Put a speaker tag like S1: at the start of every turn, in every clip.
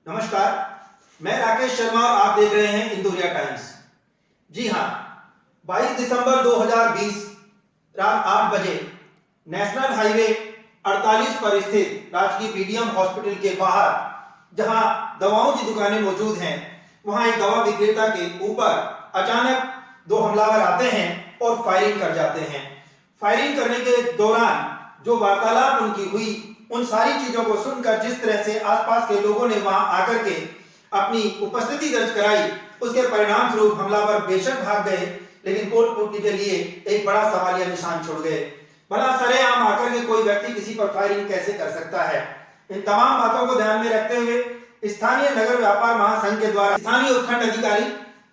S1: नमस्कार, मैं राकेश शर्मा और आप देख रहे हैं इंदौरिया टाइम्स। जी हां, 22 दिसंबर 2020 रात 8 बजे नेशनल हाईवे 48 पर स्थित राजकीय पीडीएम हॉस्पिटल के बाहर जहां दवाओं की दुकानें मौजूद हैं, वहां एक दवा विक्रेता के ऊपर अचानक दो हमलावर आते हैं और फायरिंग कर जाते हैं। फायरिंग करने के दौरान जो वार्तालाप उनकी हुई, उन सारी चीजों को सुनकर जिस तरह से आसपास के लोगों ने वहां आकर के अपनी उपस्थिति दर्ज कराई, उसके परिणाम स्वरूप हमलावर बेशक भाग गए, लेकिन कोर्ट पूर्ति के लिए एक बड़ा सवालिया निशान छोड़ गए। भला सरेआम आकर के कोई व्यक्ति किसी पर फायरिंग कैसे कर सकता है? इन तमाम बातों को ध्यान में रखते हुए स्थानीय नगर व्यापार महासंघ के द्वारा स्थानीय उपखंड अधिकारी,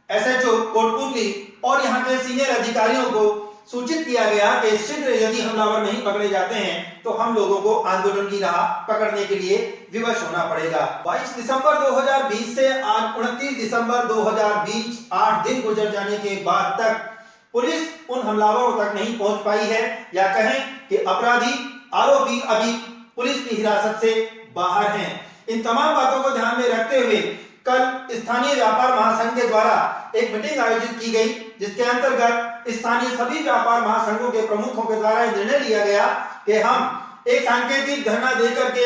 S1: एसएचओ कोटपुतली और यहाँ के सीनियर अधिकारियों को सूचित किया गया कि शीघ्र यदि हमलावर नहीं पकड़े जाते हैं तो हम लोगों को आंदोलन की राह पकड़ने के लिए विवश होना पड़ेगा। 22 दिसंबर 2020 से आज 29 दिसंबर 2020 8 दिन गुजर जाने के बाद तक पुलिस उन हमलावरों तक नहीं पहुंच पाई है, या कहें कि अपराधी आरोपी अभी पुलिस की हिरासत से बाहर हैं। इन तमाम बातों को ध्यान में रखते हुए कल स्थानीय व्यापार महासंघ के द्वारा एक मीटिंग आयोजित की गई, जिसके अंतर्गत स्थानीय सभी व्यापार महासंघों के प्रमुखों के द्वारा निर्णय लिया गया कि हम एक सांकेतिक धरना देकर के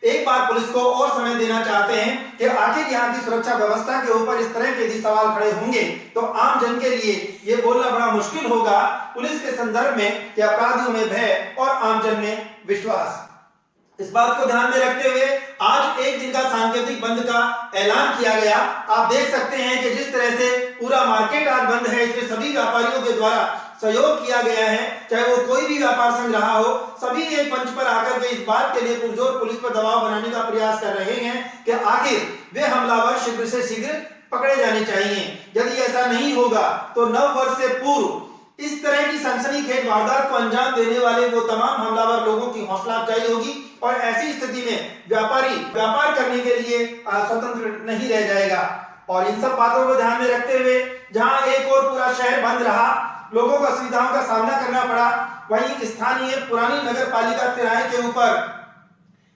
S1: एक बार पुलिस को और समय देना चाहते हैं कि आखिर यहाँ की सुरक्षा व्यवस्था के ऊपर इस तरह के यदि सवाल खड़े होंगे तो आम जन के लिए ये बोलना बड़ा मुश्किल होगा पुलिस के संदर्भ में कि अपराधियों में भय और आम जन में विश्वास। इस बात को ध्यान में रखते हुए आज एक दिन का सांकेतिक बंद का ऐलान किया गया। आप देख सकते हैं कि जिस तरह से पूरा मार्केट आज बंद है, इसमें सभी व्यापारियों के द्वारा सहयोग किया गया है, चाहे वो कोई भी व्यापार संघ रहा हो। सभी एक मंच पर आकर के इस बात के लिए पुरजोर पुलिस पर दबाव बनाने का प्रयास कर रहे हैं कि आखिर वे हमलावर शीघ्र से शीघ्र पकड़े जाने चाहिए। यदि ऐसा नहीं होगा तो नव वर्ष से पूर्व इस तरह की सनसनीखेज वारदात को अंजाम देने वाले वो तमाम हमलावर लोगों की हौसला अफजाई होगी और ऐसी स्थिति में व्यापारी व्यापार करने के लिए स्वतंत्र नहीं रह जाएगा। और इन सब बातों को ध्यान में रखते हुए जहां एक और पूरा शहर बंद रहा, लोगों को असुविधाओं का सामना करना पड़ा, वहीं स्थानीय पुरानी नगर पालिका तिराहे के ऊपर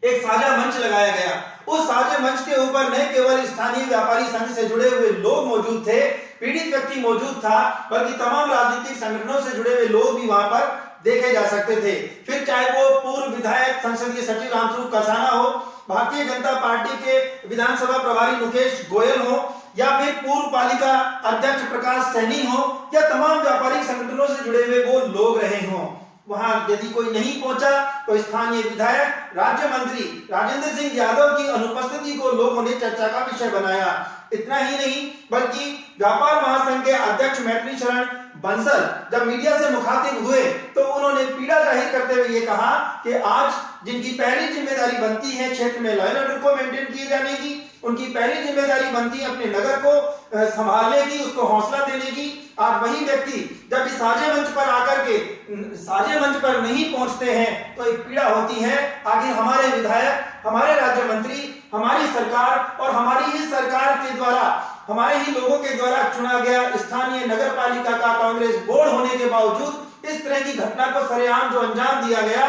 S1: एक साझा मंच लगाया गया। उस साझे मंच के ऊपर न केवल स्थानीय व्यापारी संघ से जुड़े हुए लोग मौजूद थे, पीड़ित व्यक्ति मौजूद था, बल्कि तमाम राजनीतिक संगठनों से जुड़े हुए लोग भी वहां पर देखे जा सकते थे। फिर चाहे वो पूर्व विधायक संसदीय सचिव रामस्वरूप कसाना हो, भारतीय जनता पार्टी के विधानसभा प्रभारी मुकेश गोयल हो, या फिर पूर्व पालिका अध्यक्ष प्रकाश सैनी हो, या तमाम व्यापारिक संगठनों से जुड़े हुए वो लोग रहे हों। वहां यदि कोई नहीं पहुंचा तो स्थानीय विधायक राज्य मंत्री राजेंद्र सिंह यादव की अनुपस्थिति को लोगों ने चर्चा का विषय बनाया। इतना ही नहीं बल्कि व्यापार महासंघ के अध्यक्ष मैत्री शरण बंसल जब मीडिया से मुखातिब हुए तो उन्होंने पीड़ा जाहिर करते हुए ये कहा कि आज जिनकी पहली जिम्मेदारी बनती है क्षेत्र में लॉ एंड ऑर्डर को मेंटेन किए जाने की, उनकी पहली जिम्मेदारी बनती है अपने नगर को संभालने की, उसको हौसला देने की। आज वही व्यक्ति जब इस साझे मंच पर आकर के साझे मंच पर नहीं पहुंचते हैं तो एक पीड़ा होती है। आखिर हमारे विधायक, हमारे राज्य मंत्री, हमारी सरकार और हमारी ही सरकार के द्वारा, हमारे ही लोगों के द्वारा चुना गया स्थानीय नगर पालिका का कांग्रेस बोर्ड होने के बावजूद इस तरह की घटना को सरेआम जो अंजाम दिया गया,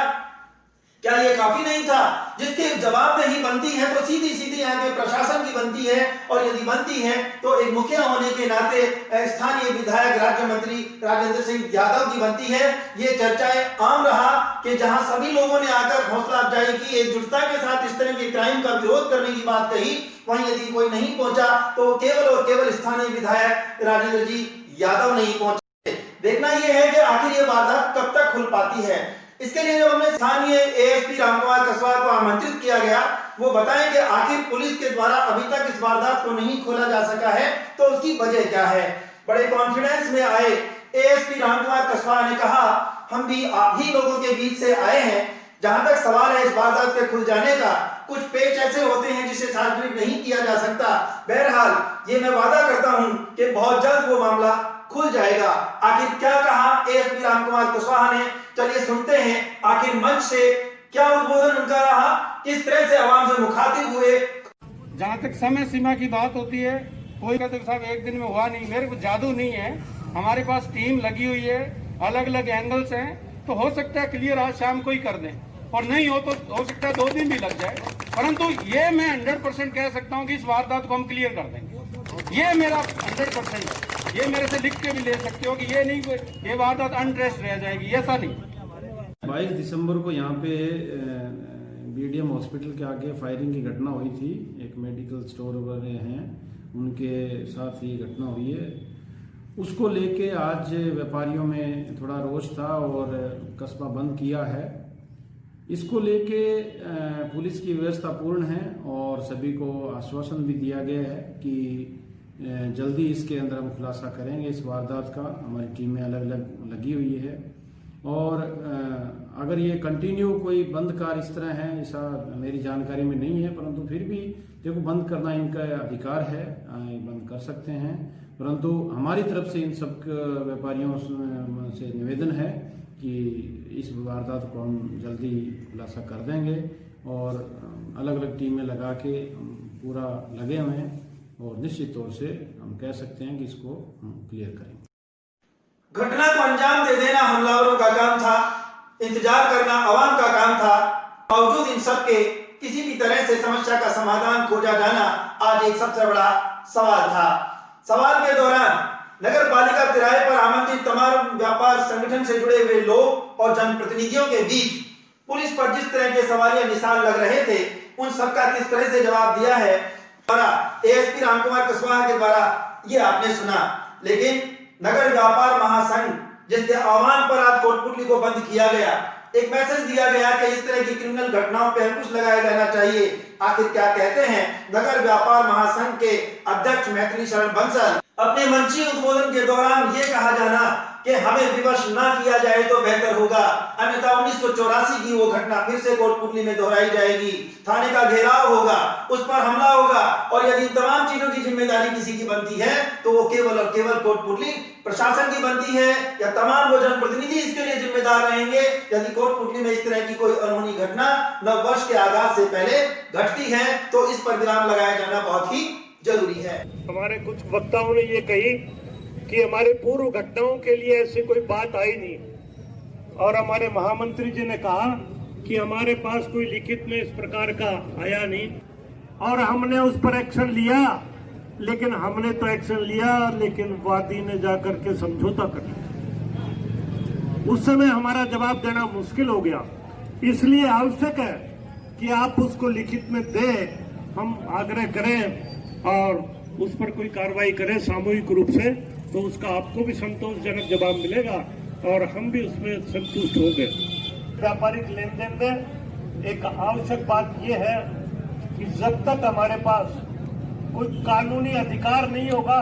S1: क्या ये काफी नहीं था? जिसके जवाबदेही बनती है तो सीधी सीधी यहाँ के प्रशासन की बनती है, और यदि बनती है तो एक मुखिया होने के नाते स्थानीय विधायक राज्य मंत्री राजेंद्र सिंह यादव की बनती है। ये चर्चाएं आम रहा कि जहां सभी लोगों ने आकर हौसला अफजाई की, एकजुटता के साथ इस तरह के क्राइम का विरोध करने की बात कही, वहीं यदि कोई नहीं पहुंचा तो केवल और केवल स्थानीय विधायक राजेंद्र जी यादव नहीं पहुंचे। देखना यह है कि आखिर ये वारदात कब तक खुल पाती है। इसके लिए जब हमने स्थानीय एएसपी रामकुमार कस्वाल को आमंत्रित किया गया, वो बताएं कि आखिर पुलिस के द्वारा अभी तक इस वारदात को नहीं खोला जा सका है तो उसकी वजह क्या है। बड़े कॉन्फिडेंस में आए एएसपी रामकुमार कस्वाल ने कहा, हम भी आप ही लोगों के बीच से आए हैं। जहां तक सवाल है इस वारदात के खुल जाने का, कुछ पेच ऐसे होते हैं जिसे सार्वजनिक नहीं किया जा सकता। बहरहाल ये मैं वादा करता हूं कि बहुत जल्द वो मामला खुल जाएगा। आखिर क्या कहा एएसपी रामकुमार कुशवाहा ने, चलिए सुनते हैं। आखिर मंच से क्या उद्बोधन उनका रहा, किस तरह से आवाम से मुखातिब हुए।
S2: जहाँ तक समय सीमा की बात होती है, कोई कहते साहब एक दिन में हुआ नहीं, मेरे को जादू नहीं है। हमारे पास टीम लगी हुई है, अलग अलग एंगल्स हैं, तो हो सकता है क्लियर आज शाम को ही कर दें, और नहीं हो तो हो सकता है 2 दिन भी लग जाए। परंतु ये मैं 100% कह सकता हूं कि इस वारदात को हम क्लियर कर देंगे। ये मेरा 100% है। ये मेरे से लिख के भी ले सकते हो कि ये नहीं ये वारदात अनट्रेस्ड रह जाएगी, ऐसा नहीं।
S3: 22 दिसंबर को यहाँ पे बीडीएम हॉस्पिटल के आगे फायरिंग की घटना हुई थी। एक मेडिकल स्टोर वाले हैं, उनके साथ ये घटना हुई है। उसको लेके आज व्यापारियों में थोड़ा रोष था और कस्बा बंद किया है। इसको लेके पुलिस की व्यवस्था पूर्ण है और सभी को आश्वासन भी दिया गया है कि जल्दी इसके अंदर हम खुलासा करेंगे इस वारदात का। हमारी टीमें अलग अलग लगी हुई है और अगर ये कंटिन्यू कोई बंद कार इस तरह है, ऐसा मेरी जानकारी में नहीं है, परंतु फिर भी देखो बंद करना इनका अधिकार है, बंद कर सकते हैं। परंतु हमारी तरफ से इन सब व्यापारियों से निवेदन है कि इस वारदात को हम जल्दी खुलासा कर देंगे और अलग अलग टीमें लगा के पूरा लगे हुए हैं और निश्चित तौर से हम कह सकते हैं कि इसको हम क्लियर करेंगे।
S1: घटना को अंजाम दे देना हमलावरों का काम था, इंतजार करना आवाम का काम था। बावजूद इन सब के किसी भी तरह से समस्या का समाधान खोजा जाना आज एक सबसे बड़ा सवाल था। सवाल के दौरान नगर पालिका किराए पर आमंत्रित तमाम व्यापार संगठन से जुड़े हुए लोग और जनप्रतिनिधियों के बीच पुलिस पर जिस तरह के सवालिया निशान लग रहे थे, उन सबका किस तरह से जवाब दिया है एएसपी रामकुमार कुशवाहा के द्वारा ये आपने सुना। लेकिन नगर व्यापार महासंघ जिसके आह्वान पर आज कोटपुतली को बंद किया गया, एक मैसेज दिया गया कि इस तरह की क्रिमिनल घटनाओं पर अंकुश लगाया जाना चाहिए। आखिर क्या कहते हैं नगर व्यापार महासंघ के अध्यक्ष मैथिली शरण बंसल? अपने मंची उद्बोधन के दौरान ये कहा जाना कि हमें विवश ना किया जाए तो बेहतर होगा, अन्यथा 1984 की वो घटना फिर से कोटपुतली में दोहराई जाएगी, थाने का घेराव होगा, उस पर हमला होगा और यदि तमाम चीजों की जिम्मेदारी किसी की बनती है तो वो केवल और केवल कोटपुतली प्रशासन की बनती है या तमाम वो जनप्रतिनिधि इसके लिए जिम्मेदार रहेंगे यदि कोटपुतली में इस तरह की कोई अनहोनी घटना नव वर्ष के आगाज से पहले घटती है तो इस पर विराम लगाया जाना बहुत ही जरूरी है।
S4: हमारे कुछ वक्ताओं ने ये कही कि हमारे पूर्व घटनाओं के लिए ऐसी कोई बात आई नहीं और हमारे महामंत्री जी ने कहा कि हमारे पास कोई लिखित में इस प्रकार का आया नहीं और हमने उस पर एक्शन लिया। लेकिन हमने तो एक्शन लिया, लेकिन वादी ने जाकर के समझौता कर लिया। उस समय हमारा जवाब देना मुश्किल हो गया, इसलिए आवश्यक है कि आप उसको लिखित में दें, हम आग्रह करें और उस पर कोई कार्रवाई करें सामूहिक रूप से, तो उसका आपको भी संतोषजनक जवाब मिलेगा और हम भी उसमें संतुष्ट होंगे। व्यापारिक लेन देन में एक आवश्यक बात यह है कि जब तक हमारे पास कोई कानूनी अधिकार नहीं होगा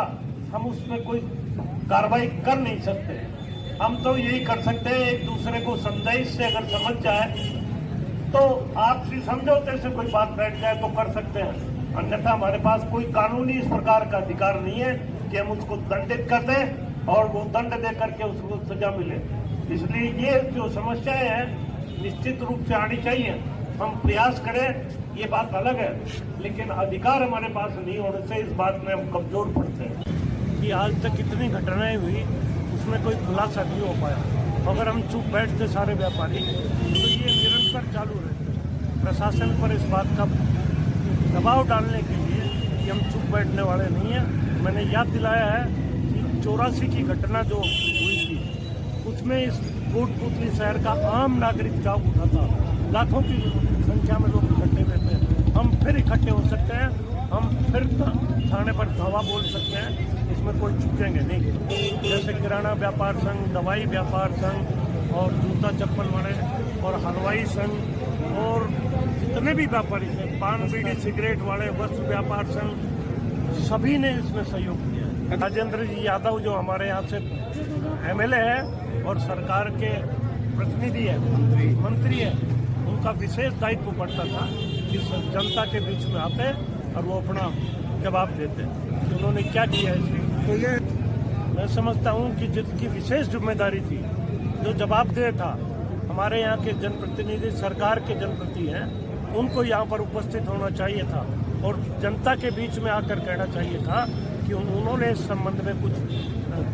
S4: हम उसमें कोई कार्रवाई कर नहीं सकते। हम तो यही कर सकते हैं, एक दूसरे को समझाइश से अगर समझ जाए तो आपसी समझौते से कोई बात बैठ जाए तो कर सकते हैं, अन्यथा हमारे पास कोई कानूनी इस प्रकार का अधिकार नहीं है कि हम उसको दंडित कर दें और वो दंड दे करके उसको सजा मिले। इसलिए ये जो समस्याएं हैं निश्चित रूप से आनी चाहिए, हम प्रयास करें, ये बात अलग है, लेकिन अधिकार हमारे पास नहीं होने से इस बात में हम कमजोर पड़ते हैं। कि आज तक कितनी घटनाएं हुई उसमें कोई खुलासा नहीं हो पाया। अगर हम चुप बैठते सारे व्यापारी तो ये निरंतर चालू रहते। प्रशासन पर इस बात का दबाव डालने के लिए कि हम चुप बैठने वाले नहीं हैं। मैंने याद दिलाया है कि 84 की घटना जो हुई थी उसमें इस कोटपुतली शहर का आम नागरिक जाग उठा था, लाखों की संख्या में लोग इकट्ठे हुए थे। हम फिर इकट्ठे हो सकते हैं, हम फिर थाने पर धावा बोल सकते हैं, इसमें कोई चूकेंगे नहीं। जैसे किराना व्यापार संघ, दवाई व्यापार संघ और जूता चप्पल वाले और हलवाई संघ और जितने भी व्यापारी थे, पान बीड़ी सिगरेट वाले, वस्त्र व्यापार संघ, सभी ने इसमें सहयोग किया है। राजेंद्र जी यादव जो हमारे यहाँ से एमएलए है और सरकार के प्रतिनिधि है, मंत्री है, उनका विशेष दायित्व पड़ता था कि जनता के बीच में आते और वो अपना जवाब देते। तो उन्होंने क्या किया इसलिए तो ये मैं समझता हूँ कि जिसकी विशेष जिम्मेदारी थी, जो जवाबदेह था, हमारे यहाँ के जनप्रतिनिधि सरकार के जनप्रतिनिधि हैं, उनको यहाँ पर उपस्थित होना चाहिए था और जनता के बीच में आकर कहना चाहिए था कि उन्होंने इस संबंध में कुछ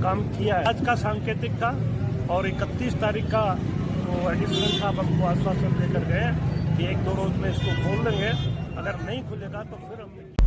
S4: काम किया है। आज का सांकेतिक का और 31 तारीख का वो एडिशनल साहब हमको आश्वासन देकर गए कि 1-2 रोज में इसको खोल देंगे अगर नहीं खुलेगा तो फिर हम